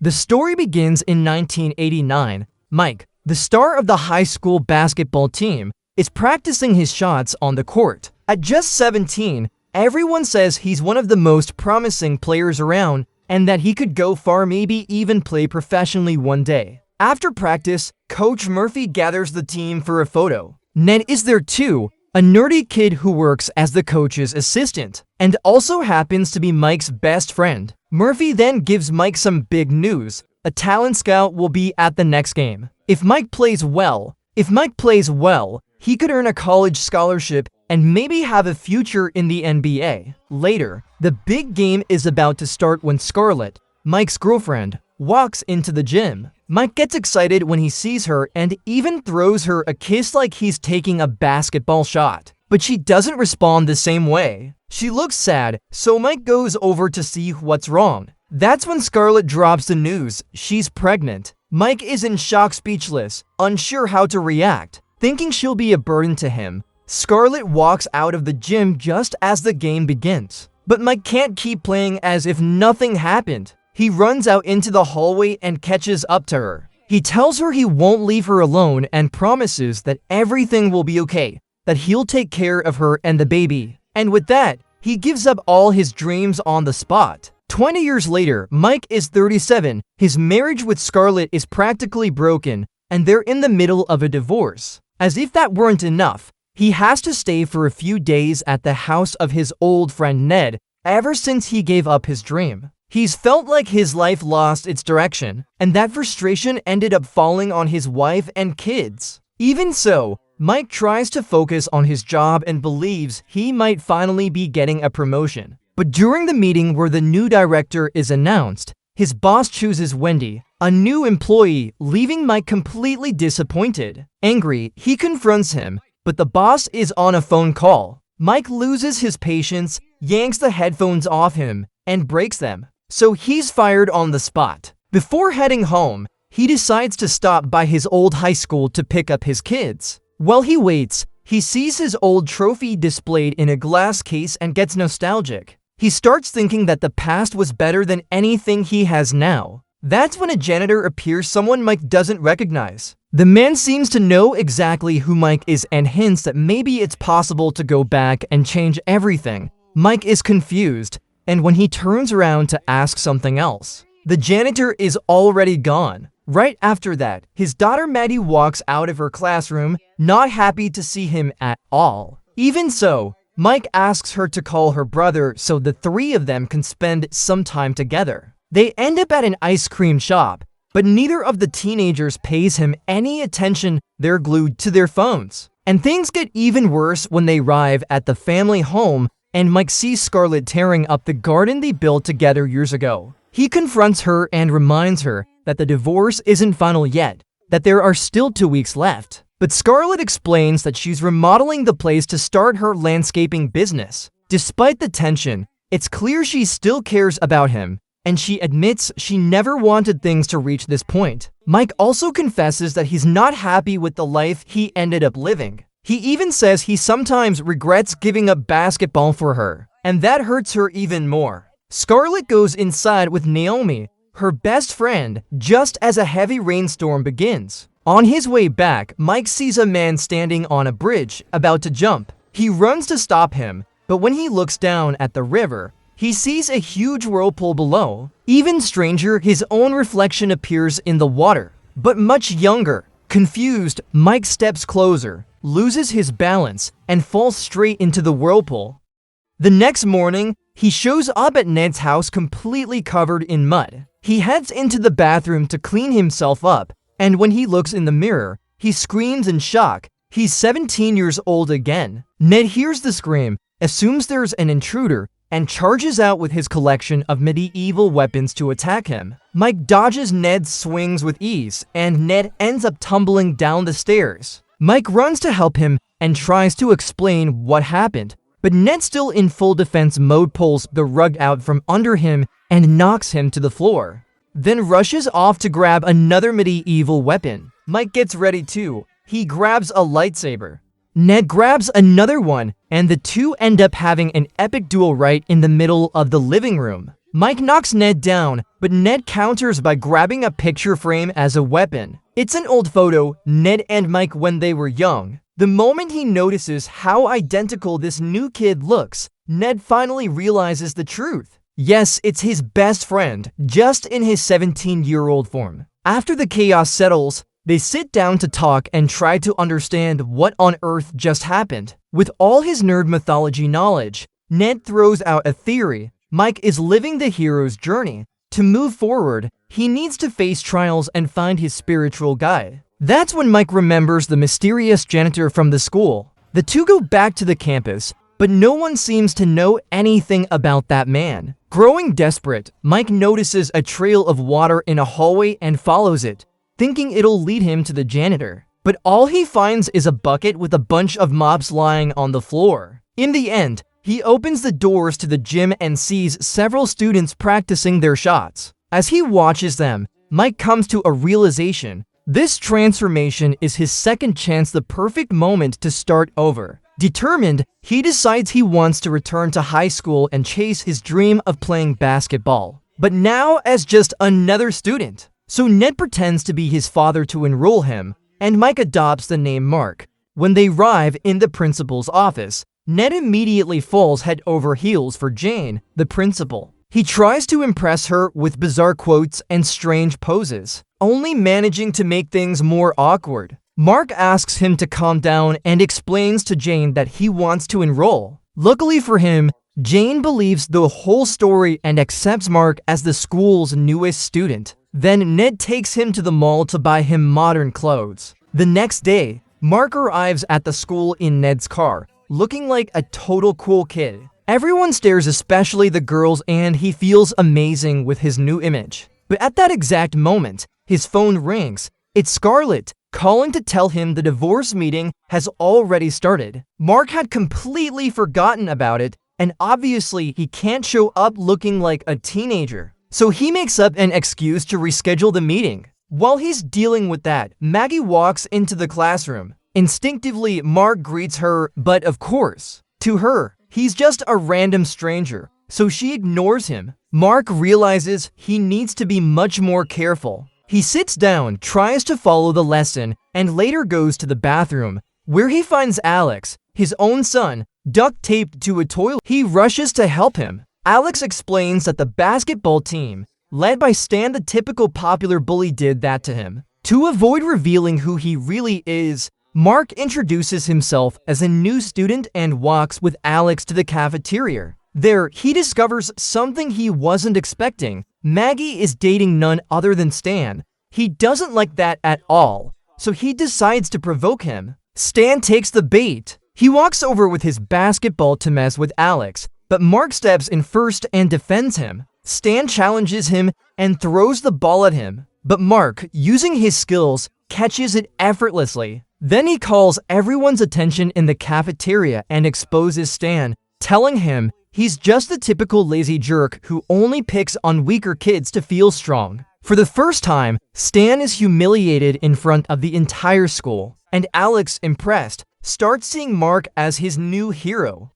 The story begins in 1989. Mike, the star of the high school basketball team, is practicing his shots on the court. At just 17, everyone says he's one of the most promising players around and that he could go far, maybe even play professionally one day. After practice, Coach Murphy gathers the team for a photo. Ned is there too, a nerdy kid who works as the coach's assistant and also happens to be Mike's best friend. Murphy then gives Mike some big news. A talent scout will be at the next game. If Mike plays well, he could earn a college scholarship and maybe have a future in the NBA. Later, the big game is about to start when Scarlett, Mike's girlfriend, walks into the gym. Mike gets excited when he sees her and even throws her a kiss like he's taking a basketball shot. But she doesn't respond the same way. She looks sad, so Mike goes over to see what's wrong. That's when Scarlett drops the news she's pregnant. Mike is in shock, speechless, unsure how to react. Thinking she'll be a burden to him, Scarlett walks out of the gym just as the game begins. But Mike can't keep playing as if nothing happened. He runs out into the hallway and catches up to her. He tells her he won't leave her alone and promises that everything will be okay, that he'll take care of her and the baby. And with that, he gives up all his dreams on the spot. 20 years later, Mike is 37, his marriage with Scarlett is practically broken, and they're in the middle of a divorce. As if that weren't enough, he has to stay for a few days at the house of his old friend Ned ever since he gave up his dream. He's felt like his life lost its direction, and that frustration ended up falling on his wife and kids. Even so, Mike tries to focus on his job and believes he might finally be getting a promotion. But during the meeting where the new director is announced, his boss chooses Wendy, a new employee, leaving Mike completely disappointed. Angry, he confronts him, but the boss is on a phone call. Mike loses his patience, yanks the headphones off him, and breaks them. So he's fired on the spot. Before heading home, he decides to stop by his old high school to pick up his kids. While he waits, he sees his old trophy displayed in a glass case and gets nostalgic. He starts thinking that the past was better than anything he has now. That's when a janitor appears, someone Mike doesn't recognize. The man seems to know exactly who Mike is and hints that maybe it's possible to go back and change everything. Mike is confused, and when he turns around to ask something else, the janitor is already gone. Right after that, his daughter Maddie walks out of her classroom, not happy to see him at all. Even so, Mike asks her to call her brother so the three of them can spend some time together. They end up at an ice cream shop, but neither of the teenagers pays him any attention. They're glued to their phones. And things get even worse when they arrive at the family home and Mike sees Scarlett tearing up the garden they built together years ago. He confronts her and reminds her that the divorce isn't final yet, that there are still 2 weeks left. But Scarlett explains that she's remodeling the place to start her landscaping business. Despite the tension, it's clear she still cares about him, and she admits she never wanted things to reach this point. Mike also confesses that he's not happy with the life he ended up living. He even says he sometimes regrets giving up basketball for her, and that hurts her even more. Scarlett goes inside with Naomi, her best friend, just as a heavy rainstorm begins. On his way back, Mike sees a man standing on a bridge, about to jump. He runs to stop him, but when he looks down at the river, he sees a huge whirlpool below. Even stranger, his own reflection appears in the water, but much younger. Confused, Mike steps closer, loses his balance, and falls straight into the whirlpool. The next morning, he shows up at Ned's house completely covered in mud. He heads into the bathroom to clean himself up, and when he looks in the mirror, he screams in shock. He's 17 years old again. Ned hears the scream, assumes there's an intruder, and charges out with his collection of medieval weapons to attack him. Mike dodges Ned's swings with ease, and Ned ends up tumbling down the stairs. Mike runs to help him and tries to explain what happened, but Ned, still in full defense mode, pulls the rug out from under him and knocks him to the floor, then rushes off to grab another medieval weapon. Mike gets ready too. He grabs a lightsaber. Ned grabs another one, and the two end up having an epic duel right in the middle of the living room. Mike knocks Ned down, but Ned counters by grabbing a picture frame as a weapon. It's an old photo, Ned and Mike when they were young. The moment he notices how identical this new kid looks, Ned finally realizes the truth. Yes, it's his best friend, just in his 17-year-old form. After the chaos settles, they sit down to talk and try to understand what on earth just happened. With all his nerd mythology knowledge, Ned throws out a theory. Mike is living the hero's journey. To move forward, he needs to face trials and find his spiritual guide. That's when Mike remembers the mysterious janitor from the school. The two go back to the campus, but no one seems to know anything about that man. Growing desperate, Mike notices a trail of water in a hallway and follows it, thinking it'll lead him to the janitor. But all he finds is a bucket with a bunch of mops lying on the floor. In the end, he opens the doors to the gym and sees several students practicing their shots. As he watches them, Mike comes to a realization. This transformation is his second chance, the perfect moment to start over. Determined, he decides he wants to return to high school and chase his dream of playing basketball. But now as just another student. So Ned pretends to be his father to enroll him, and Mike adopts the name Mark. When they arrive in the principal's office, Ned immediately falls head over heels for Jane, the principal. He tries to impress her with bizarre quotes and strange poses, only managing to make things more awkward. Mark asks him to calm down and explains to Jane that he wants to enroll. Luckily for him, Jane believes the whole story and accepts Mark as the school's newest student. Then Ned takes him to the mall to buy him modern clothes. The next day, Mark arrives at the school in Ned's car, looking like a total cool kid. Everyone stares, especially the girls, and he feels amazing with his new image. But at that exact moment, his phone rings. It's Scarlett, calling to tell him the divorce meeting has already started. Mark had completely forgotten about it, and obviously he can't show up looking like a teenager. So he makes up an excuse to reschedule the meeting. While he's dealing with that, Maggie walks into the classroom. Instinctively, Mark greets her, but of course, to her, he's just a random stranger, so she ignores him. Mark realizes he needs to be much more careful. He sits down, tries to follow the lesson, and later goes to the bathroom, where he finds Alex, his own son, duct taped to a toilet. He rushes to help him. Alex explains that the basketball team, led by Stan, the typical popular bully, did that to him. To avoid revealing who he really is, Mark introduces himself as a new student and walks with Alex to the cafeteria. There, he discovers something he wasn't expecting. Maggie is dating none other than Stan. He doesn't like that at all, so he decides to provoke him. Stan takes the bait. He walks over with his basketball to mess with Alex, but Mark steps in first and defends him. Stan challenges him and throws the ball at him, but Mark, using his skills, catches it effortlessly. Then he calls everyone's attention in the cafeteria and exposes Stan, telling him he's just the typical lazy jerk who only picks on weaker kids to feel strong. For the first time, Stan is humiliated in front of the entire school, and Alex, impressed, starts seeing Mark as his new hero.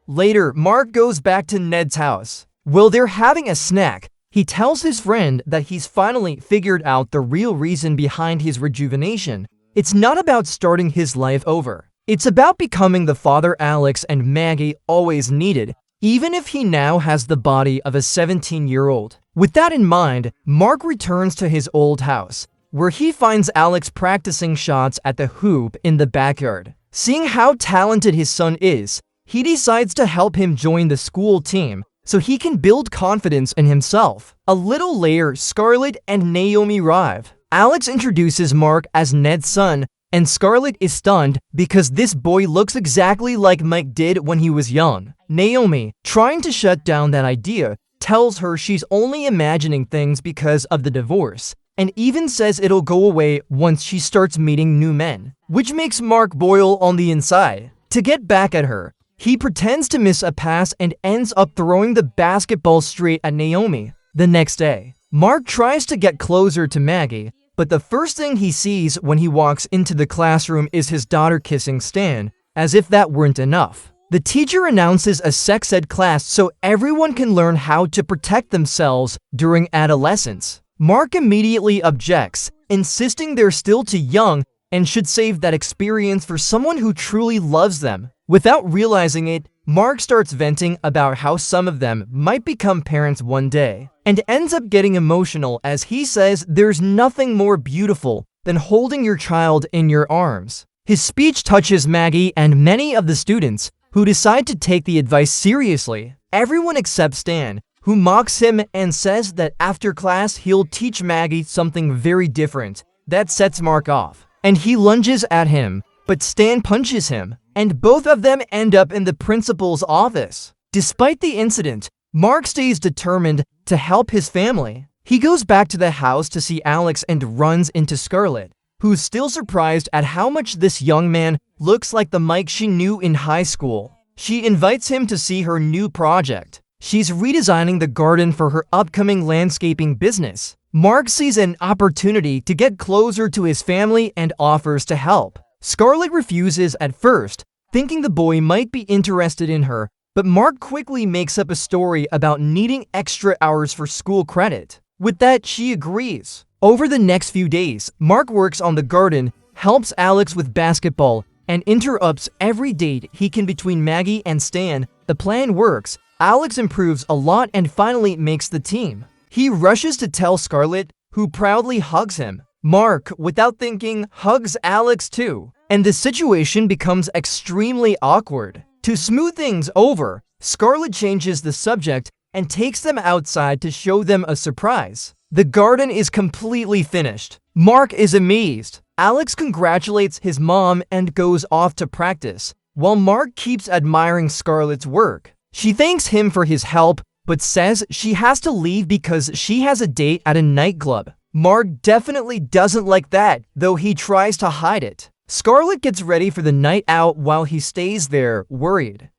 Later, Mark goes back to Ned's house. While they're having a snack, he tells his friend that he's finally figured out the real reason behind his rejuvenation. It's not about starting his life over. It's about becoming the father Alex and Maggie always needed, even if he now has the body of a 17-year-old. With that in mind, Mark returns to his old house, where he finds Alex practicing shots at the hoop in the backyard. Seeing how talented his son is, he decides to help him join the school team so he can build confidence in himself. A little later, Scarlett and Naomi arrive. Alex introduces Mark as Ned's son, and Scarlett is stunned because this boy looks exactly like Mike did when he was young. Naomi, trying to shut down that idea, tells her she's only imagining things because of the divorce, and even says it'll go away once she starts meeting new men, which makes Mark boil on the inside. To get back at her, he pretends to miss a pass and ends up throwing the basketball straight at Naomi. The next day, Mark tries to get closer to Maggie, but the first thing he sees when he walks into the classroom is his daughter kissing Stan, as if that weren't enough. The teacher announces a sex ed class so everyone can learn how to protect themselves during adolescence. Mark immediately objects, insisting they're still too young and should save that experience for someone who truly loves them. Without realizing it, Mark starts venting about how some of them might become parents one day, and ends up getting emotional as he says there's nothing more beautiful than holding your child in your arms. His speech touches Maggie and many of the students, who decide to take the advice seriously. Everyone except Stan, who mocks him and says that after class he'll teach Maggie something very different. That sets Mark off, and he lunges at him, but Stan punches him, and both of them end up in the principal's office. Despite the incident, Mark stays determined to help his family. He goes back to the house to see Alex and runs into Scarlett, who's still surprised at how much this young man looks like the Mike she knew in high school. She invites him to see her new project. She's redesigning the garden for her upcoming landscaping business. Mark sees an opportunity to get closer to his family and offers to help. Scarlett refuses at first, thinking the boy might be interested in her, but Mark quickly makes up a story about needing extra hours for school credit. With that, she agrees. Over the next few days, Mark works on the garden, helps Alex with basketball, and interrupts every date he can between Maggie and Stan. The plan works. Alex improves a lot and finally makes the team. He rushes to tell Scarlett, who proudly hugs him. Mark, without thinking, hugs Alex too, and the situation becomes extremely awkward. To smooth things over, Scarlett changes the subject and takes them outside to show them a surprise. The garden is completely finished. Mark is amazed. Alex congratulates his mom and goes off to practice, while Mark keeps admiring Scarlett's work. She thanks him for his help, but says she has to leave because she has a date at a nightclub. Mark definitely doesn't like that, though he tries to hide it. Scarlett gets ready for the night out while he stays there, worried.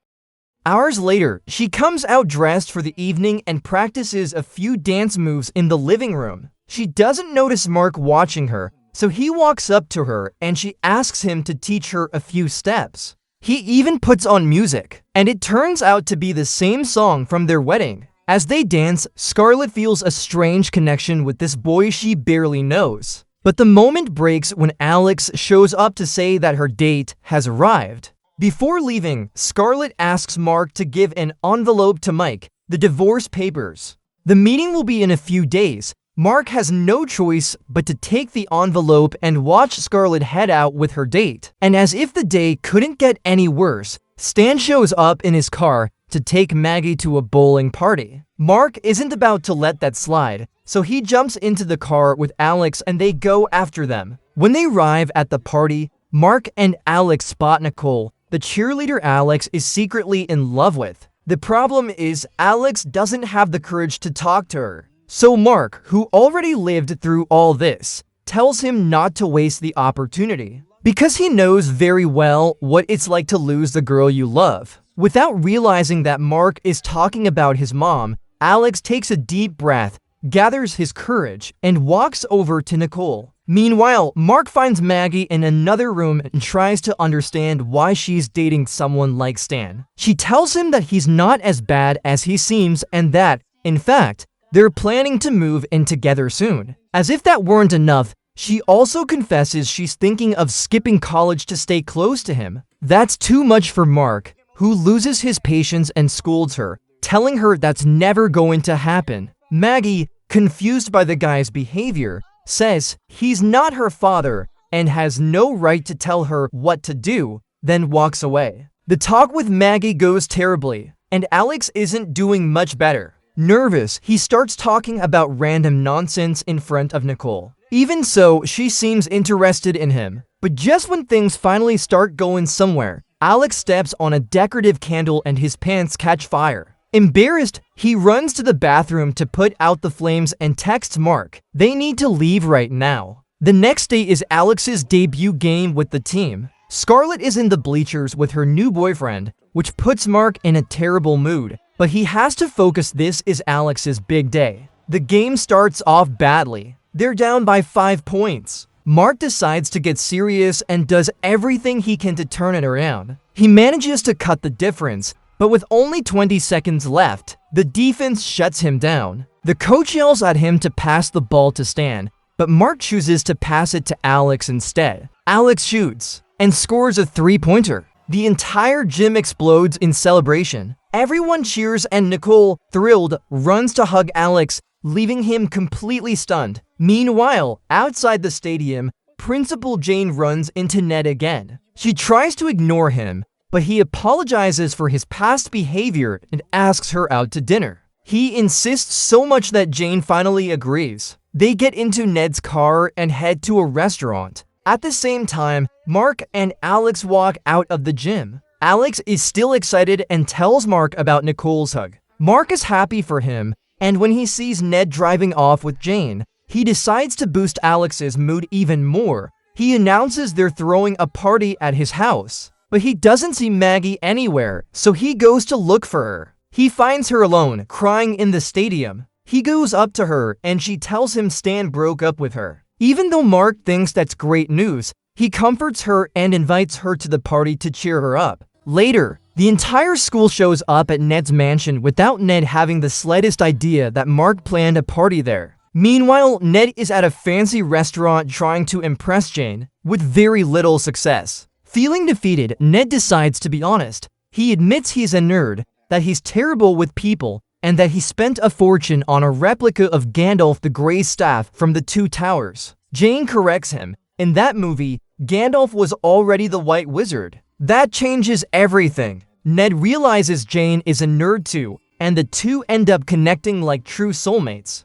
Hours later, she comes out dressed for the evening and practices a few dance moves in the living room. She doesn't notice Mark watching her, so he walks up to her and she asks him to teach her a few steps. He even puts on music, and it turns out to be the same song from their wedding. As they dance, Scarlett feels a strange connection with this boy she barely knows. But the moment breaks when Alex shows up to say that her date has arrived. Before leaving, Scarlett asks Mark to give an envelope to Mike, the divorce papers. The meeting will be in a few days. Mark has no choice but to take the envelope and watch Scarlett head out with her date. And as if the day couldn't get any worse, Stan shows up in his car to take Maggie to a bowling party. Mark isn't about to let that slide, so he jumps into the car with Alex and they go after them. When they arrive at the party, Mark and Alex spot Nicole, the cheerleader Alex is secretly in love with. The problem is Alex doesn't have the courage to talk to her. So Mark, who already lived through all this, tells him not to waste the opportunity, because he knows very well what it's like to lose the girl you love. Without realizing that Mark is talking about his mom, Alex takes a deep breath, gathers his courage, and walks over to Nicole. Meanwhile, Mark finds Maggie in another room and tries to understand why she's dating someone like Stan. She tells him that he's not as bad as he seems and that, in fact, they're planning to move in together soon. As if that weren't enough, she also confesses she's thinking of skipping college to stay close to him. That's too much for Mark, who loses his patience and scolds her, telling her that's never going to happen. Maggie, confused by the guy's behavior, says he's not her father and has no right to tell her what to do, then walks away. The talk with Maggie goes terribly, and Alex isn't doing much better. Nervous, he starts talking about random nonsense in front of Nicole. Even so, she seems interested in him. But just when things finally start going somewhere, Alex steps on a decorative candle and his pants catch fire. Embarrassed, he runs to the bathroom to put out the flames and texts Mark. They need to leave right now. The next day is Alex's debut game with the team. Scarlett is in the bleachers with her new boyfriend, which puts Mark in a terrible mood. But he has to focus. This is Alex's big day. The game starts off badly. They're down by 5 points. Mark decides to get serious and does everything he can to turn it around. He manages to cut the difference, but with only 20 seconds left, the defense shuts him down. The coach yells at him to pass the ball to Stan, but Mark chooses to pass it to Alex instead. Alex shoots and scores a three-pointer. The entire gym explodes in celebration. Everyone cheers and Nicole, thrilled, runs to hug Alex, leaving him completely stunned. Meanwhile, outside the stadium, Principal Jane runs into Ned again. She tries to ignore him, but he apologizes for his past behavior and asks her out to dinner. He insists so much that Jane finally agrees. They get into Ned's car and head to a restaurant. At the same time, Mark and Alex walk out of the gym. Alex is still excited and tells Mark about Nicole's hug. Mark is happy for him, and when he sees Ned driving off with Jane, he decides to boost Alex's mood even more. He announces they're throwing a party at his house, but he doesn't see Maggie anywhere, so he goes to look for her. He finds her alone, crying in the stadium. He goes up to her and she tells him Stan broke up with her. Even though Mark thinks that's great news, he comforts her and invites her to the party to cheer her up. Later, the entire school shows up at Ned's mansion without Ned having the slightest idea that Mark planned a party there. Meanwhile, Ned is at a fancy restaurant trying to impress Jane, with very little success. Feeling defeated, Ned decides to be honest. He admits he's a nerd, that he's terrible with people, and that he spent a fortune on a replica of Gandalf the Grey's staff from the Two Towers. Jane corrects him. In that movie, Gandalf was already the White Wizard. That changes everything. Ned realizes Jane is a nerd too, and the two end up connecting like true soulmates.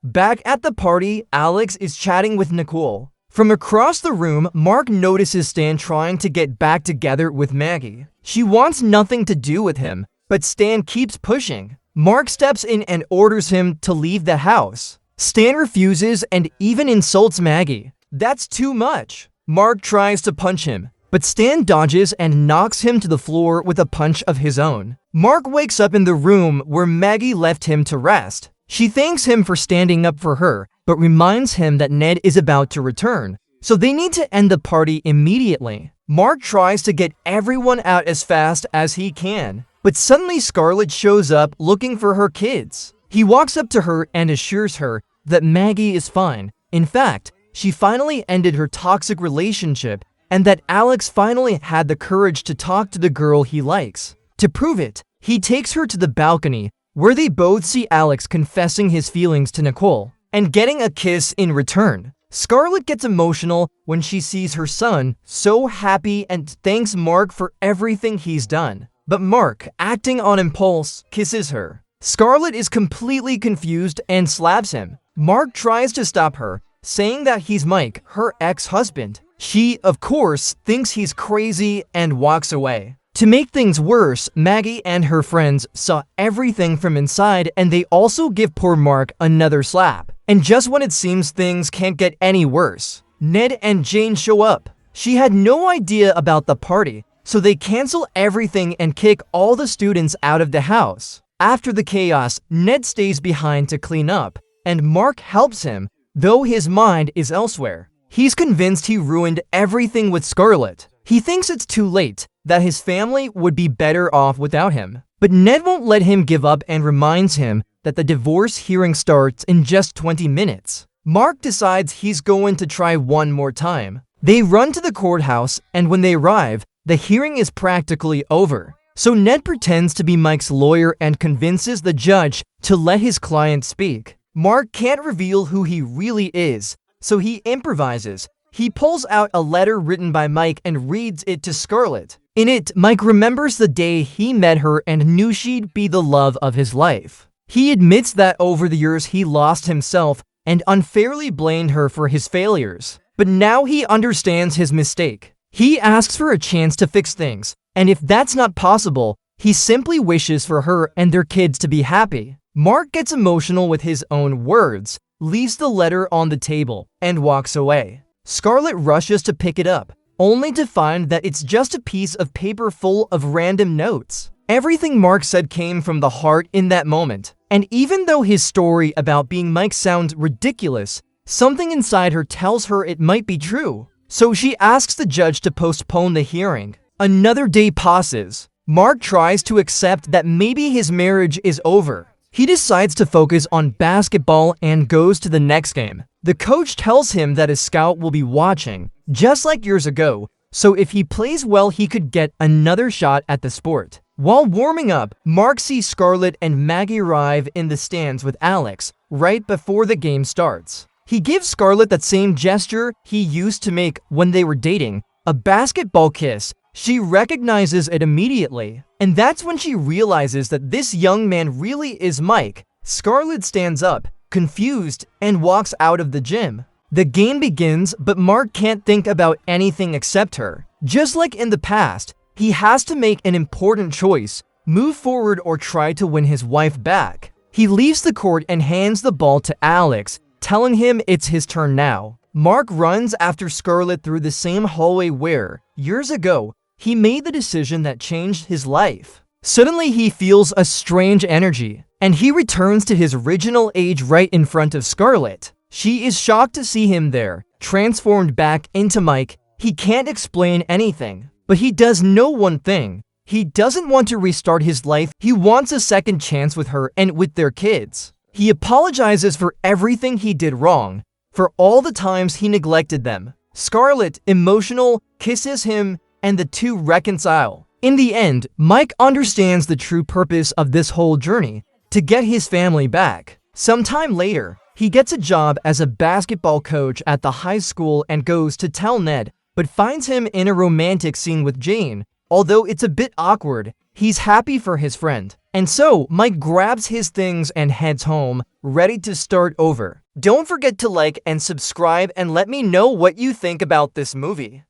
Back at the party, Alex is chatting with Nicole. From across the room, Mark notices Stan trying to get back together with Maggie. She wants nothing to do with him, but Stan keeps pushing. Mark steps in and orders him to leave the house. Stan refuses and even insults Maggie. That's too much. Mark tries to punch him, but Stan dodges and knocks him to the floor with a punch of his own. Mark wakes up in the room where Maggie left him to rest. She thanks him for standing up for her, but reminds him that Ned is about to return, so they need to end the party immediately. Mark tries to get everyone out as fast as he can, but suddenly Scarlett shows up looking for her kids. He walks up to her and assures her that Maggie is fine. In fact, she finally ended her toxic relationship and that Alex finally had the courage to talk to the girl he likes. To prove it, he takes her to the balcony where they both see Alex confessing his feelings to Nicole and getting a kiss in return. Scarlett gets emotional when she sees her son so happy and thanks Mark for everything he's done. But Mark, acting on impulse, kisses her. Scarlett is completely confused and slaps him. Mark tries to stop her, saying that he's Mike, her ex-husband. She, of course, thinks he's crazy and walks away. To make things worse, Maggie and her friends saw everything from inside and they also give poor Mark another slap. And just when it seems things can't get any worse, Ned and Jane show up. She had no idea about the party, so they cancel everything and kick all the students out of the house. After the chaos, Ned stays behind to clean up, and Mark helps him, though his mind is elsewhere. He's convinced he ruined everything with Scarlett. He thinks it's too late, that his family would be better off without him. But Ned won't let him give up and reminds him that the divorce hearing starts in just 20 minutes. Mark decides he's going to try one more time. They run to the courthouse, and when they arrive, the hearing is practically over. So Ned pretends to be Mike's lawyer and convinces the judge to let his client speak. Mark can't reveal who he really is, so he improvises. He pulls out a letter written by Mike and reads it to Scarlett. In it, Mike remembers the day he met her and knew she'd be the love of his life. He admits that over the years he lost himself and unfairly blamed her for his failures. But now he understands his mistake. He asks for a chance to fix things, and if that's not possible, he simply wishes for her and their kids to be happy. Mark gets emotional with his own words, leaves the letter on the table, and walks away. Scarlett rushes to pick it up, only to find that it's just a piece of paper full of random notes. Everything Mark said came from the heart in that moment, and even though his story about being Mike sounds ridiculous, something inside her tells her it might be true. So she asks the judge to postpone the hearing. Another day passes. Mark tries to accept that maybe his marriage is over. He decides to focus on basketball and goes to the next game. The coach tells him that his scout will be watching, just like years ago, so if he plays well, he could get another shot at the sport. While warming up, Mark sees Scarlett and Maggie arrive in the stands with Alex right before the game starts. He gives Scarlett that same gesture he used to make when they were dating, a basketball kiss. She recognizes it immediately, and that's when she realizes that this young man really is Mike. Scarlett stands up, confused, and walks out of the gym. The game begins, but Mark can't think about anything except her. Just like in the past, he has to make an important choice, move forward or try to win his wife back. He leaves the court and hands the ball to Alex, telling him it's his turn now. Mark runs after Scarlett through the same hallway where, years ago, he made the decision that changed his life. Suddenly, he feels a strange energy, and he returns to his original age right in front of Scarlett. She is shocked to see him there, transformed back into Mike. He can't explain anything, but he does know one thing. He doesn't want to restart his life. He wants a second chance with her and with their kids. He apologizes for everything he did wrong, for all the times he neglected them. Scarlett, emotional, kisses him, and the two reconcile. In the end, Mike understands the true purpose of this whole journey, to get his family back. Sometime later, he gets a job as a basketball coach at the high school and goes to tell Ned, but finds him in a romantic scene with Jane. Although it's a bit awkward, he's happy for his friend. And so, Mike grabs his things and heads home, ready to start over. Don't forget to like and subscribe and let me know what you think about this movie.